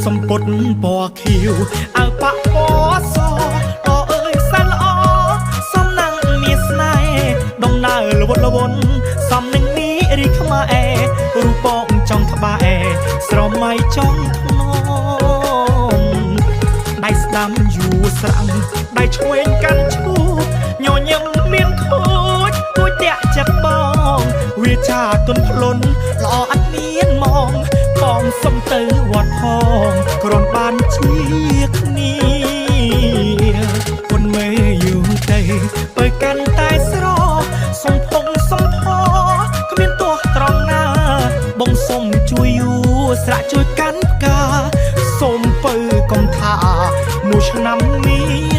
សំពត់ពណ៌ខៀវអើប៉ាពណ៌សដល់អើយសែនល្អសំណាងមានស្នេហ៍ដំណើរល្វត់ល្វន់សំនឹងនេះរីខ្មែររូបបងចង់ក្បែរស្រមៃចង់ថ្នមដៃស្ដាំយូរស្រាំដៃឆ្វេងកាន់ឈូញញឹមមានខូចគួចតាក់ចិត្តបងវាចាទន់ភ្លន់ល្អអត់មានមកបងសុំទៅវត្តផងក្រុមបានជាគ្នាពុនមេយូរទៅបើកាន់តែស្រសំភងសំផគ្មានទោះត្រង់ណាបងសុំជួយយូស្រាក់ជួយកាន់ផ្កាសុំពើកំថាមួយឆ្នាំនេះ